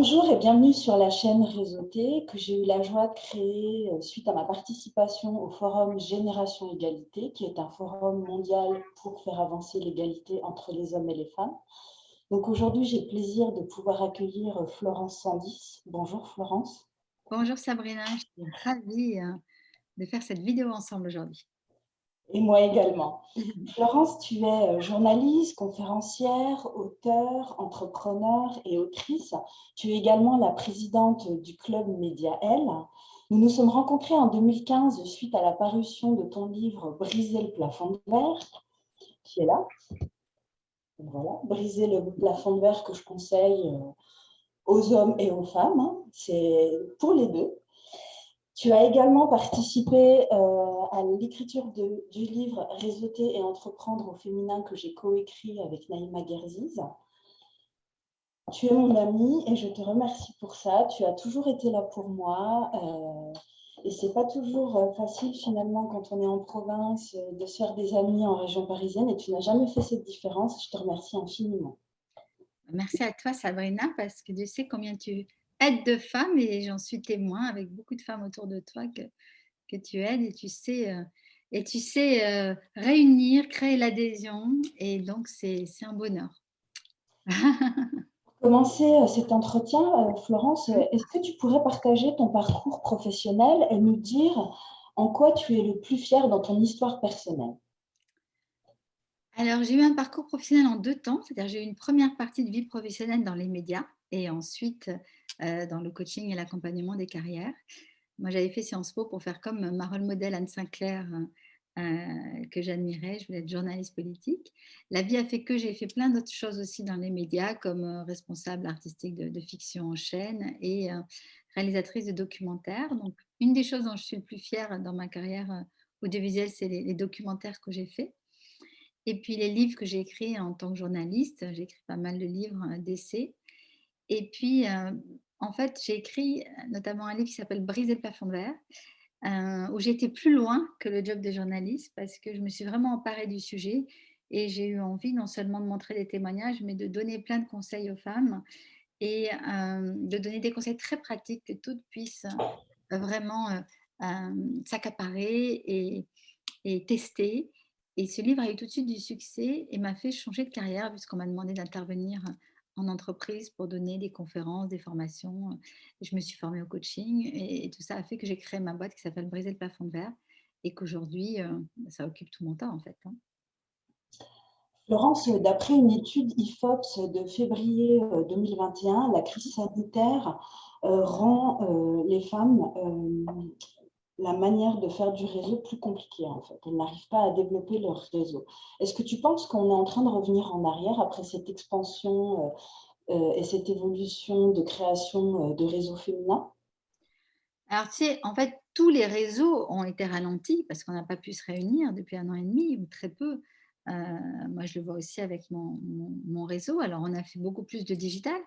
Bonjour et bienvenue sur la chaîne Réseauté que j'ai eu la joie de créer suite à ma participation au forum Génération Égalité, qui est un forum mondial pour faire avancer l'égalité entre les hommes et les femmes. Donc aujourd'hui, j'ai le plaisir de pouvoir accueillir Florence Sandis. Bonjour Florence. Bonjour Sabrina, je suis ravie de faire cette vidéo ensemble aujourd'hui. Et moi également. Florence, tu es journaliste, conférencière, auteure, entrepreneur et autrice. Tu es également la présidente du club Média L. Nous nous sommes rencontrés en 2015 suite à la parution de ton livre Briser le plafond de verre, qui est là. Voilà, Briser le plafond de verre que je conseille aux hommes et aux femmes, hein. C'est pour les deux. Tu as également participé à l'écriture du livre Réseauter et entreprendre au féminin que j'ai coécrit avec Naïma Guerziz. Tu es mon amie et je te remercie pour ça. Tu as toujours été là pour moi. Et c'est pas toujours facile finalement quand on est en province de se faire des amis en région parisienne et tu n'as jamais fait cette différence. Je te remercie infiniment. Merci à toi Sabrina parce que je sais combien tu aides de femmes et j'en suis témoin avec beaucoup de femmes autour de toi que tu aides et tu sais réunir, créer l'adhésion et donc c'est un bonheur. Pour commencer cet entretien, Florence, est-ce que tu pourrais partager ton parcours professionnel et nous dire en quoi tu es le plus fière dans ton histoire personnelle? Alors j'ai eu un parcours professionnel en deux temps, c'est-à-dire j'ai eu une première partie de vie professionnelle dans les médias et ensuite dans le coaching et l'accompagnement des carrières. Moi, j'avais fait Sciences Po pour faire comme ma rôle modèle Anne Sinclair, que j'admirais. Je voulais être journaliste politique. La vie a fait que j'ai fait plein d'autres choses aussi dans les médias, comme responsable artistique de fiction en chaîne et réalisatrice de documentaires. Donc, une des choses dont je suis le plus fière dans ma carrière audiovisuelle, c'est les documentaires que j'ai faits. Et puis les livres que j'ai écrits en tant que journaliste. J'ai écrit pas mal de livres d'essais. Et puis, en fait, j'ai écrit notamment un livre qui s'appelle Briser le plafond de verre, où j'ai été plus loin que le job de journaliste parce que je me suis vraiment emparée du sujet et j'ai eu envie non seulement de montrer des témoignages, mais de donner plein de conseils aux femmes et de donner des conseils très pratiques que toutes puissent vraiment s'accaparer et tester. Et ce livre a eu tout de suite du succès et m'a fait changer de carrière puisqu'on m'a demandé d'intervenir en entreprise pour donner des conférences, des formations. Et je me suis formée au coaching et tout ça a fait que j'ai créé ma boîte qui s'appelle Briser le plafond de verre et qu'aujourd'hui, ça occupe tout mon temps en fait, hein. Florence, d'après une étude IFOPS de février 2021, la crise sanitaire rend les femmes la manière de faire du réseau plus compliquée en fait. Elles n'arrivent pas à développer leur réseau. Est-ce que tu penses qu'on est en train de revenir en arrière après cette expansion et cette évolution de création de réseaux féminins? Alors tu sais, en fait, tous les réseaux ont été ralentis parce qu'on n'a pas pu se réunir depuis un an et demi ou très peu. Moi, je le vois aussi avec mon réseau. Alors, on a fait beaucoup plus de digital,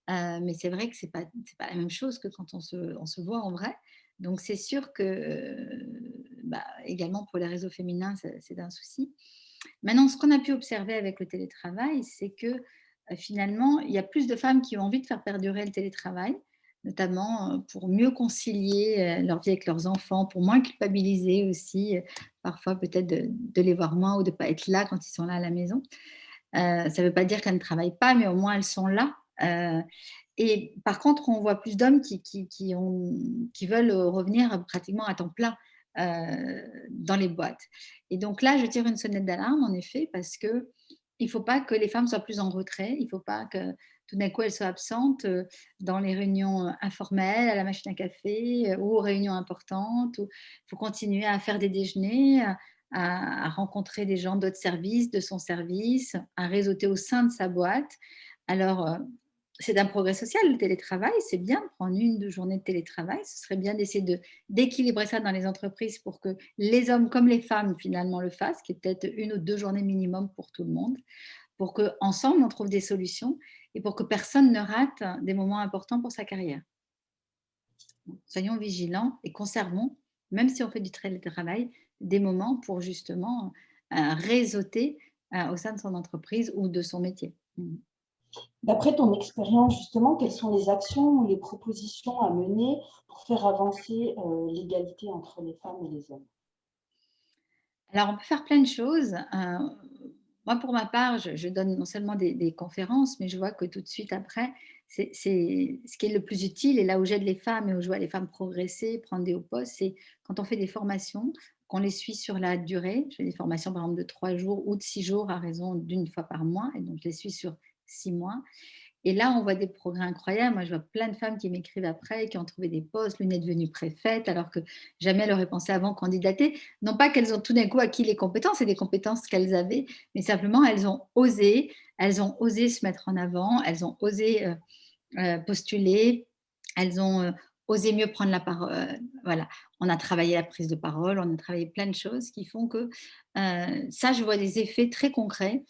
mais c'est vrai que c'est pas la même chose que quand on se voit en vrai. Donc c'est sûr que, bah, également pour les réseaux féminins, c'est un souci. Maintenant, ce qu'on a pu observer avec le télétravail, c'est que, finalement, il y a plus de femmes qui ont envie de faire perdurer le télétravail, notamment, pour mieux concilier, leur vie avec leurs enfants, pour moins culpabiliser aussi, parfois peut-être de les voir moins ou de ne pas être là quand ils sont là à la maison. Ça ne veut pas dire qu'elles ne travaillent pas, mais au moins elles sont là. Et par contre, on voit plus d'hommes qui veulent revenir pratiquement à temps plein dans les boîtes. Et donc là, je tire une sonnette d'alarme, en effet, parce que il ne faut pas que les femmes soient plus en retrait. Il ne faut pas que tout d'un coup elles soient absentes dans les réunions informelles, à la machine à café ou aux réunions importantes. Il faut continuer à faire des déjeuners, à rencontrer des gens d'autres services, de son service, à réseauter au sein de sa boîte. Alors, c'est un progrès social, le télétravail, c'est bien de prendre une, deux journées de télétravail. Ce serait bien d'essayer d'équilibrer ça dans les entreprises pour que les hommes comme les femmes finalement le fassent, qui est peut-être une ou deux journées minimum pour tout le monde, pour qu'ensemble on trouve des solutions et pour que personne ne rate des moments importants pour sa carrière. Soyons vigilants et conservons, même si on fait du télétravail, des moments pour justement réseauter au sein de son entreprise ou de son métier. Mmh. D'après ton expérience, justement, quelles sont les actions ou les propositions à mener pour faire avancer l'égalité entre les femmes et les hommes? Alors, on peut faire plein de choses. Moi, pour ma part, je donne non seulement des conférences, mais je vois que tout de suite après, c'est ce qui est le plus utile et là où j'aide les femmes et où je vois les femmes progresser, prendre des hauts postes, c'est quand on fait des formations, qu'on les suit sur la durée. Je fais des formations, par exemple, de 3 jours ou de 6 jours à raison d'une fois par mois et donc je les suis sur 6 mois. Et là, on voit des progrès incroyables. Moi, je vois plein de femmes qui m'écrivent après, qui ont trouvé des postes. L'une est devenue préfète, alors que jamais elle aurait pensé avant candidater. Non pas qu'elles ont tout d'un coup acquis les compétences, c'est des compétences qu'elles avaient, mais simplement elles ont osé se mettre en avant, elles ont osé postuler, elles ont osé mieux prendre la parole. Voilà, on a travaillé la prise de parole, on a travaillé plein de choses qui font que ça, je vois des effets très concrets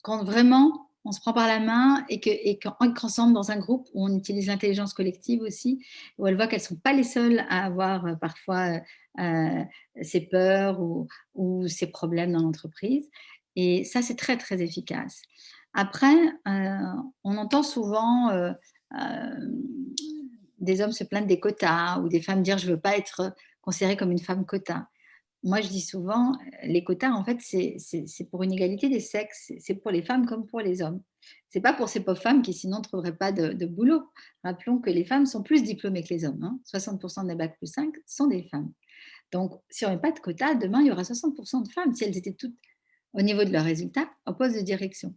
quand vraiment on se prend par la main et qu'ensemble dans un groupe où on utilise l'intelligence collective aussi, où elles voient qu'elles ne sont pas les seules à avoir parfois ces peurs ou ces problèmes dans l'entreprise. Et ça, c'est très, très efficace. Après, on entend souvent des hommes se plaindre des quotas ou des femmes dire je ne veux pas être considérée comme une femme quota. Moi, je dis souvent, les quotas, en fait, c'est pour une égalité des sexes. C'est pour les femmes comme pour les hommes. C'est pas pour ces pauvres femmes qui, sinon, ne trouveraient pas de boulot. Rappelons que les femmes sont plus diplômées que les hommes, hein. 60% des bac+5 sont des femmes. Donc, si on met pas de quotas, demain, il y aura 60% de femmes, si elles étaient toutes au niveau de leurs résultats, au poste de direction.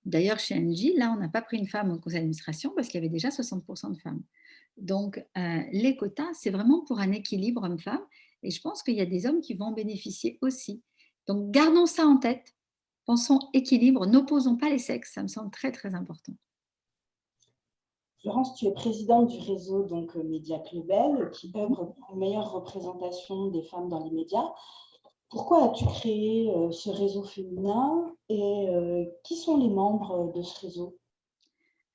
D'ailleurs, chez Engie, là, on n'a pas pris une femme au conseil d'administration parce qu'il y avait déjà 60% de femmes. Donc, les quotas, c'est vraiment pour un équilibre homme-femme et je pense qu'il y a des hommes qui vont en bénéficier aussi. Donc, gardons ça en tête. Pensons équilibre, n'opposons pas les sexes, ça me semble très, très important. Florence, tu es présidente du réseau donc Média Clubel qui œuvre pour une meilleure représentation des femmes dans les médias. Pourquoi as-tu créé ce réseau féminin et qui sont les membres de ce réseau?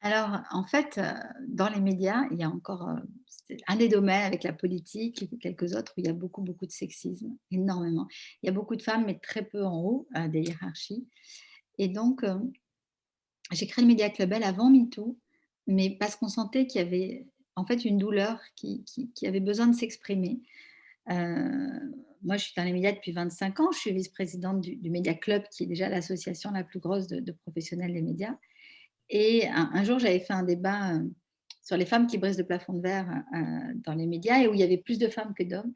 Alors, en fait, dans les médias, il y a encore, c'est un des domaines avec la politique et quelques autres où il y a beaucoup, beaucoup de sexisme, énormément. Il y a beaucoup de femmes, mais très peu en haut, des hiérarchies et donc, j'ai créé le Média Club Elle avant MeToo, mais parce qu'on sentait qu'il y avait, en fait, une douleur qui avait besoin de s'exprimer. Moi, je suis dans les médias depuis 25 ans. Je suis vice-présidente du Média Club, qui est déjà l'association la plus grosse de professionnels des médias. Et un jour, j'avais fait un débat sur les femmes qui brisent le plafond de verre dans les médias et où il y avait plus de femmes que d'hommes.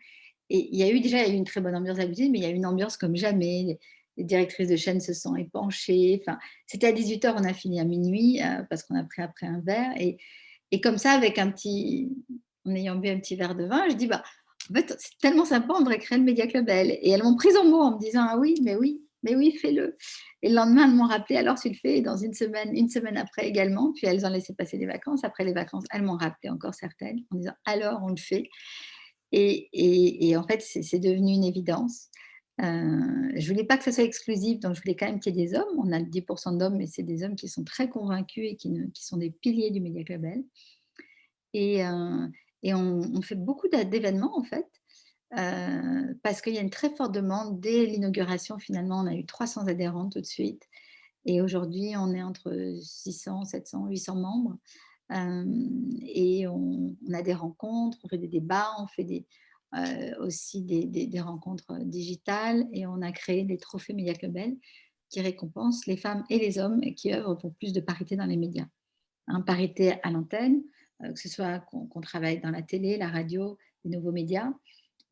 Et il y a eu une très bonne ambiance d'habitude, mais il y a eu une ambiance comme jamais. Les directrices de chaîne se sont épanchées. Enfin, c'était à 18h, on a fini à minuit parce qu'on a pris après un verre. Et comme ça, en ayant bu un petit verre de vin, je dis, bah, en fait, c'est tellement sympa, on devrait créer le Média Club Elles. Et elles m'ont prise en mot en me disant, ah oui, mais oui, fais-le. Et le lendemain, elles m'ont rappelé, alors tu le fais. Et dans une semaine après également, puis elles ont laissé passer les vacances. Après les vacances, elles m'ont rappelé encore certaines en disant, alors on le fait. Et en fait, c'est devenu une évidence. Je voulais pas que ça soit exclusif, donc je voulais quand même qu'il y ait des hommes. On a 10% d'hommes, mais c'est des hommes qui sont très convaincus et qui sont des piliers du Média Club Elle. Et, on fait beaucoup d'événements en fait, parce qu'il y a une très forte demande. Dès l'inauguration, finalement, on a eu 300 adhérents tout de suite. Et aujourd'hui, on est entre 600, 700, 800 membres. Et on a des rencontres, on fait des débats, on fait aussi des rencontres digitales. Et on a créé des trophées Média Club Elle qui récompensent les femmes et les hommes qui œuvrent pour plus de parité dans les médias, hein, parité à l'antenne, que ce soit qu'on travaille dans la télé, la radio, les nouveaux médias,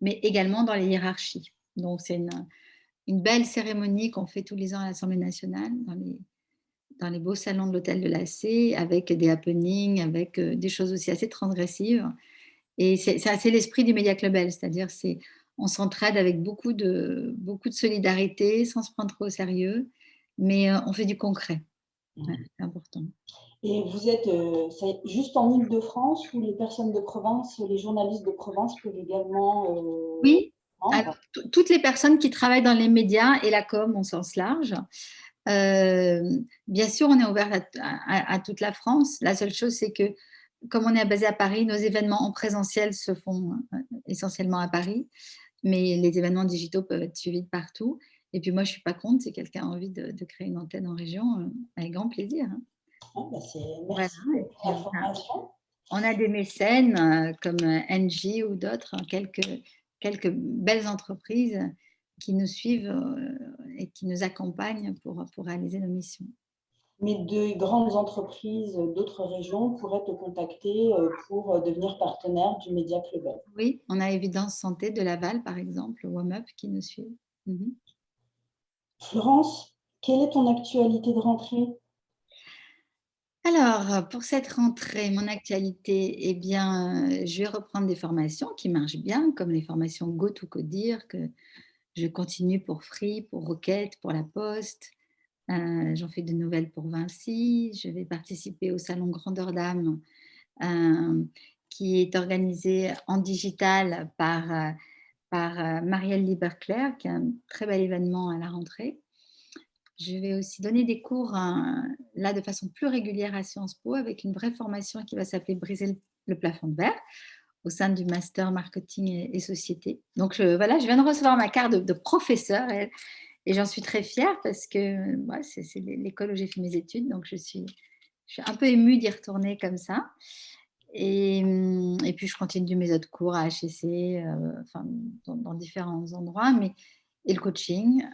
mais également dans les hiérarchies. Donc, c'est une belle cérémonie qu'on fait tous les ans à l'Assemblée nationale, dans les beaux salons de l'hôtel de la C, avec des happenings, avec des choses aussi assez transgressives. Et c'est l'esprit du Média Club Elle, c'est-à-dire on s'entraide avec beaucoup de solidarité, sans se prendre trop au sérieux, mais on fait du concret. Ouais, c'est important. Et vous êtes c'est juste en Île-de-France où les personnes de province, les journalistes de province peuvent également Oui, alors vendre. toutes les personnes qui travaillent dans les médias et la com au sens large. Bien sûr, on est ouvert à toute la France. La seule chose, c'est que comme on est basé à Paris, nos événements en présentiel se font essentiellement à Paris, mais les événements digitaux peuvent être suivis de partout. Et puis moi, je ne suis pas contre, si quelqu'un a envie de créer une antenne en région, avec grand plaisir, hein. Voilà. Merci Et pour puis l'information. on a des mécènes comme Engie ou d'autres, hein, quelques belles entreprises qui nous suivent et qui nous accompagnent pour réaliser nos missions. Mais de grandes entreprises d'autres régions pourraient te contacter pour devenir partenaire du Média Club. Oui, on a Évidence Santé de Laval, par exemple, WOMUP qui nous suit. Florence, quelle est ton actualité de rentrée? Alors, pour cette rentrée, mon actualité, eh bien, je vais reprendre des formations qui marchent bien, comme les formations GoToCoder que je continue pour Free, pour Rocket, pour La Poste. J'en fais de nouvelles pour Vinci. Je vais participer au salon Grandeur d'âme, qui est organisé en digital par Marielle Liberclerc, qui est un très bel événement à la rentrée. Je vais aussi donner des cours là de façon plus régulière à Sciences Po avec une vraie formation qui va s'appeler Briser le plafond de verre au sein du master marketing et société. Donc voilà, je viens de recevoir ma carte de professeur et j'en suis très fière parce que c'est l'école où j'ai fait mes études, donc je suis un peu émue d'y retourner comme ça. Et puis je continue mes autres cours à HEC, enfin, dans différents endroits, et le coaching.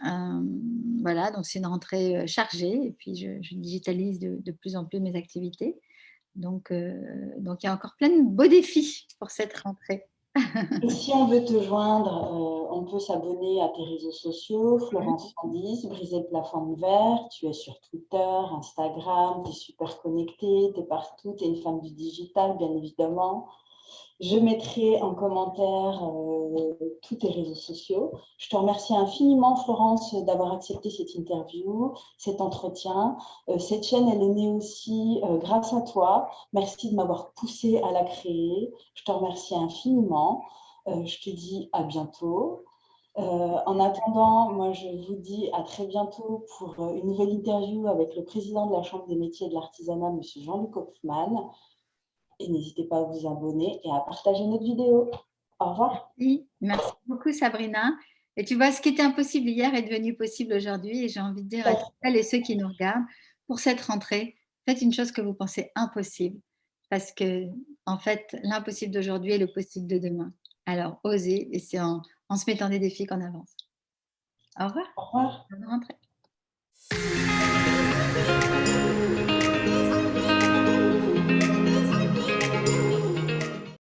Voilà, donc c'est une rentrée chargée et puis je digitalise de plus en plus mes activités. Donc il y a encore plein de beaux défis pour cette rentrée. Et si on veut te joindre, on peut s'abonner à tes réseaux sociaux, Florence Sandis, Briser le plafond de verre, tu es sur Twitter, Instagram, tu es super connectée, tu es partout, tu es une femme du digital, bien évidemment. Je mettrai en commentaire tous tes réseaux sociaux. Je te remercie infiniment, Florence, d'avoir accepté cette interview, cet entretien. Cette chaîne, elle est née aussi grâce à toi. Merci de m'avoir poussée à la créer. Je te remercie infiniment. Je te dis à bientôt. En attendant, moi, je vous dis à très bientôt pour une nouvelle interview avec le président de la Chambre des métiers et de l'artisanat, M. Jean-Luc Hoffman. Et n'hésitez pas à vous abonner et à partager notre vidéo. Au revoir. Merci beaucoup Sabrina. Et tu vois, ce qui était impossible hier est devenu possible aujourd'hui. Et j'ai envie de dire à toutes celles et ceux qui nous regardent, pour cette rentrée, faites une chose que vous pensez impossible. Parce que, en fait, l'impossible d'aujourd'hui est le possible de demain. Alors, osez, et c'est en se mettant des défis qu'on avance. Au revoir. Au revoir. Bonne rentrée.